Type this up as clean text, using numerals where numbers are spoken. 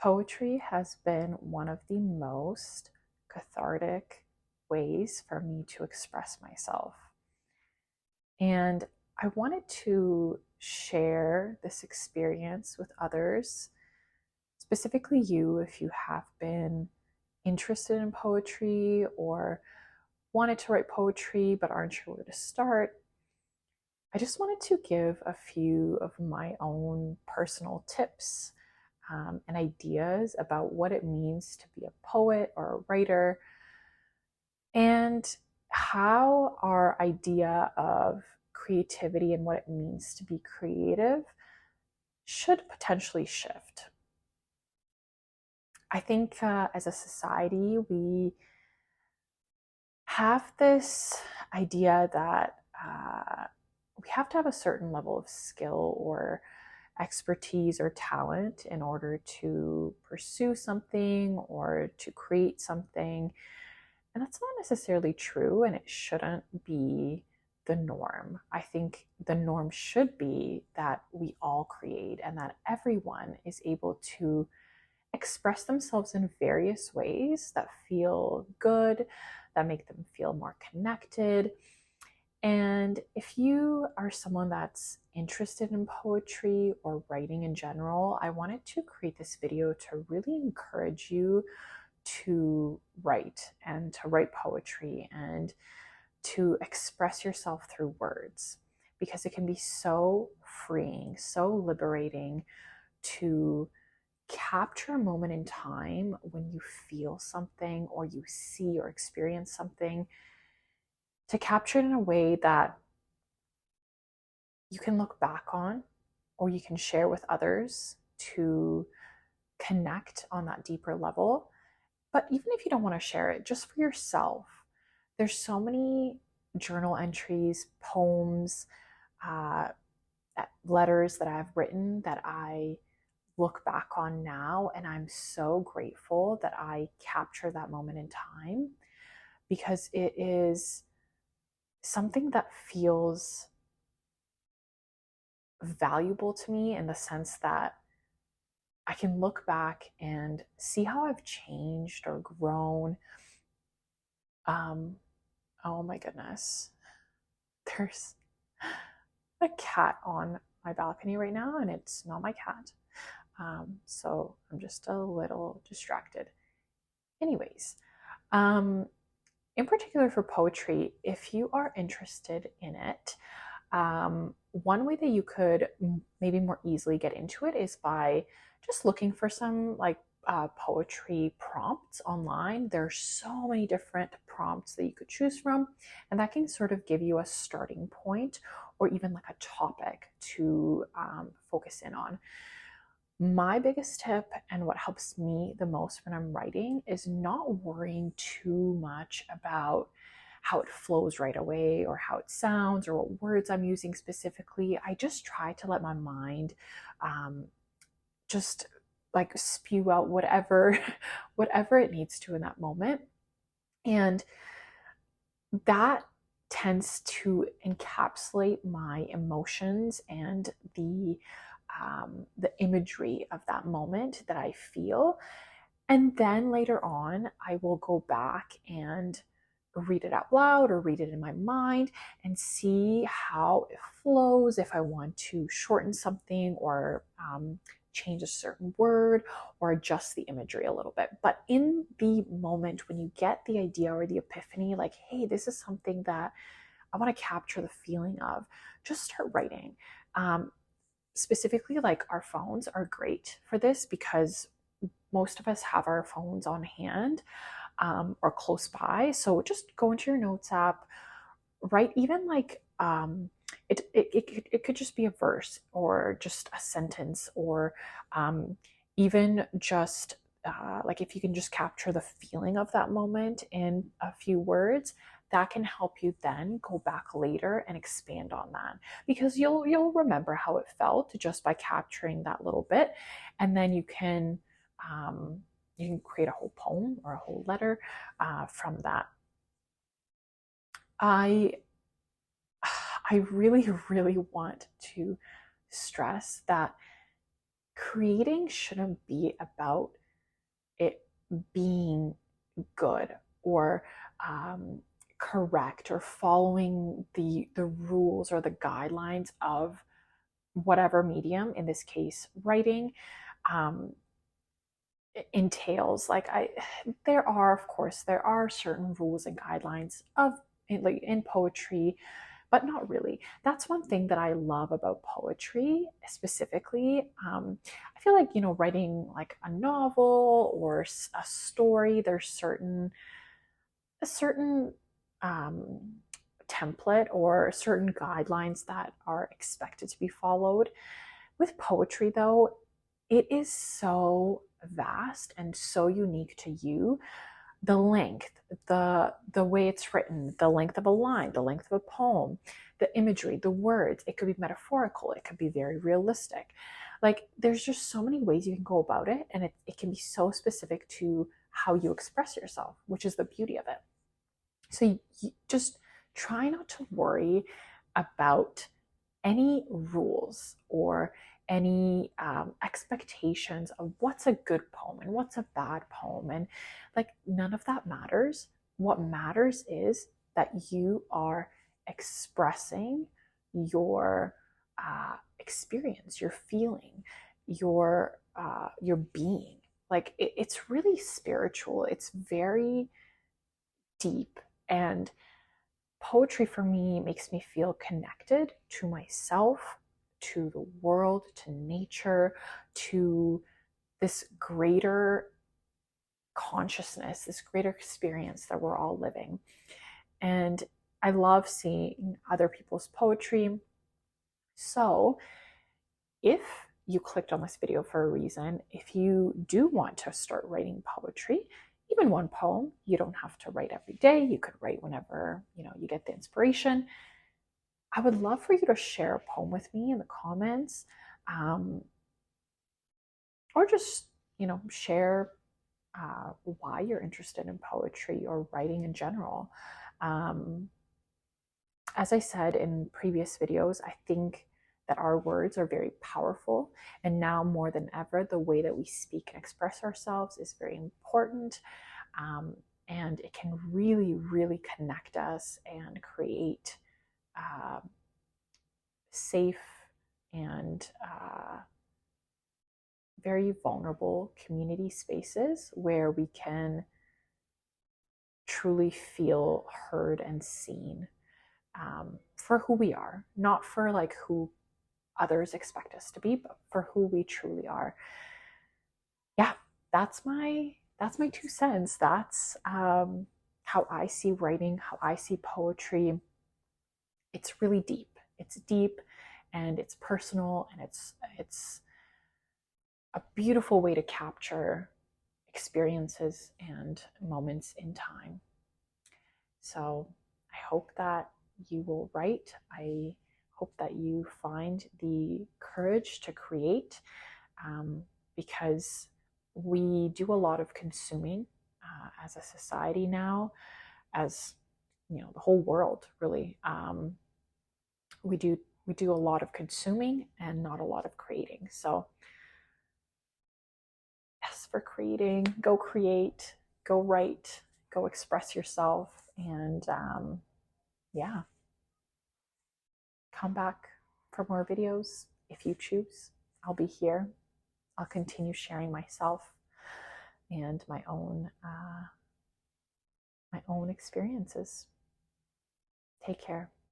Poetry has been one of the most cathartic ways for me to express myself. And I wanted to share this experience with others, specifically you, if you have been interested in poetry or wanted to write poetry but aren't sure where to start. I just wanted to give a few of my own personal tips and ideas about what it means to be a poet or a writer, and how our idea of creativity and what it means to be creative should potentially shift. I think as a society, we have this idea that we have to have a certain level of skill or expertise or talent in order to pursue something or to create something. And that's not necessarily true, and it shouldn't be the norm. I think the norm should be that we all create and that everyone is able to express themselves in various ways that feel good, that make them feel more connected. And if you are someone that's interested in poetry or writing in general, I wanted to create this video to really encourage you to write and to write poetry and to express yourself through words, because it can be so freeing, so liberating to capture a moment in time when you feel something or you see or experience something, to capture it in a way that you can look back on or you can share with others to connect on that deeper level. But even if you don't want to share it, just for yourself, there's so many journal entries, poems, uh, letters that I've written that I look back on now, and I'm so grateful that I capture that moment in time, because it is something that feels valuable to me in the sense that I can look back and see how I've changed or grown. Um, oh my goodness. There's a cat on my balcony right now, and it's not my cat. So I'm just a little distracted. Anyways, in particular for poetry, if you are interested in it, one way that you could maybe more easily get into it is by just looking for some poetry prompts online. There's so many different prompts that you could choose from, and that can sort of give you a starting point or even like a topic to focus in on. My biggest tip, and what helps me the most when I'm writing, is not worrying too much about how it flows right away or how it sounds or what words I'm using specifically. I just try to let my mind just like spew out whatever whatever it needs to in that moment. And that tends to encapsulate my emotions and the imagery of that moment that I feel. And then later on, I will go back and read it out loud or read it in my mind and see how it flows, if I want to shorten something or change a certain word or adjust the imagery a little bit. But in the moment when you get the idea or the epiphany, like, hey, this is something that I want to capture the feeling of, just start writing. Specifically, like, our phones are great for this because most of us have our phones on hand or close by. So just go into your notes app, write even like it could just be a verse or just a sentence, or even just like if you can just capture the feeling of that moment in a few words, that can help you then go back later and expand on that, because you'll remember how it felt just by capturing that little bit, and then you can create a whole poem or a whole letter from that. I I really, really want to stress that creating shouldn't be about it being good or correct or following the rules or the guidelines of whatever medium, in this case writing, um, entails. Like, there are, of course, there are certain rules and guidelines of, like, in poetry, but not really. That's one thing that I love about poetry specifically. I feel like, writing like a novel or a story, there's a certain um, template or certain guidelines that are expected to be followed. With poetry, though, it is so vast and so unique to you. The length, the way it's written, the length of a line, the length of a poem, the imagery, the words. It could be metaphorical, it could be very realistic. Like, there's just so many ways you can go about it, and it can be so specific to how you express yourself, which is the beauty of it. So you just try not to worry about any rules or any expectations of what's a good poem and what's a bad poem. And like, none of that matters. What matters is that you are expressing your experience, your feeling, your being. Like, it's really spiritual. It's very deep. And poetry for me makes me feel connected to myself, to the world, to nature, to this greater consciousness, this greater experience that we're all living. And I love seeing other people's poetry. So if you clicked on this video for a reason, if you do want to start writing poetry, even one poem, you don't have to write every day. You could write whenever, you get the inspiration. I would love for you to share a poem with me in the comments, or just, share why you're interested in poetry or writing in general. As I said in previous videos, I think that our words are very powerful. And now more than ever, the way that we speak and express ourselves is very important. And it can really, really connect us and create safe and very vulnerable community spaces where we can truly feel heard and seen, for who we are, not for like who others expect us to be, but for who we truly are. Yeah, that's my 2 cents. That's how I see writing, how I see poetry. It's really deep. It's deep, and it's personal, and it's a beautiful way to capture experiences and moments in time. So I hope that you will write. I hope that you find the courage to create, because we do a lot of consuming as a society now, as the whole world really. We do a lot of consuming and not a lot of creating. So yes, for creating, go create, go write, go express yourself, and yeah, come back for more videos if you choose. I'll be here. I'll continue sharing myself and my own experiences. Take care.